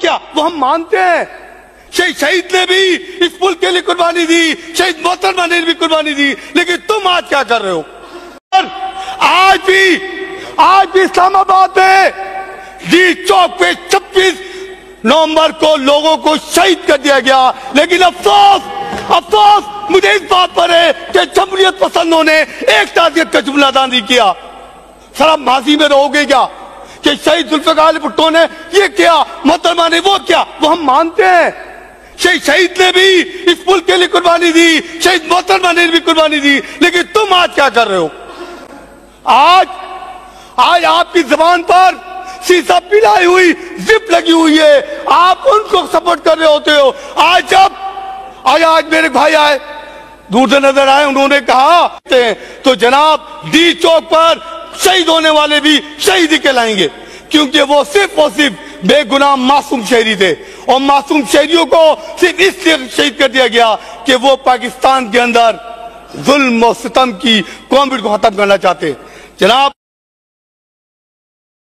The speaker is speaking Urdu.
کیا وہ ہم مانتے ہیں. شہید نے بھی اس ملک کے لیے قربانی دی, شہید محترمہ نے بھی قربانی دی, لیکن تم آج کیا کر رہے ہو؟ آج بھی اسلام آباد میں جی چوک پہ 26 نومبر کو لوگوں کو شہید کر دیا گیا, لیکن افسوس مجھے اس بات پر ہے کہ جمہوریت پسندوں نے ایک تعزیت کا جملہ ادا نہیں کیا. سر آپ ماضی میں رہو گے کیا کہ شہید ذوالفقار علی بھٹو نے یہ کیا, محترمہ نے وہ کیا, وہ ہم مانتے ہیں. شہید نے بھی اس ملک کے لیے قربانی دی, شہید محترمہ نے بھی قربانی دی, لیکن تم آج کیا کر رہے ہو؟ آج آپ کی زبان پر سیسا پلائی ہوئی زپ لگی ہوئی ہے, آپ ان کو سپورٹ کر رہے ہوتے ہو. آج میرے بھائی آئے, دور سے نظر آئے, انہوں نے کہا تو جناب ڈی چوک پر شہید ہونے والے بھی شہیدی کہلائیں گے, کیونکہ وہ صرف اور صرف بے گناہ معصوم شہری تھے, اور معصوم شہریوں کو صرف اس لیے شہید کر دیا گیا کہ وہ پاکستان کے اندر ظلم و ستم کی قوم کو ختم کرنا چاہتے. جناب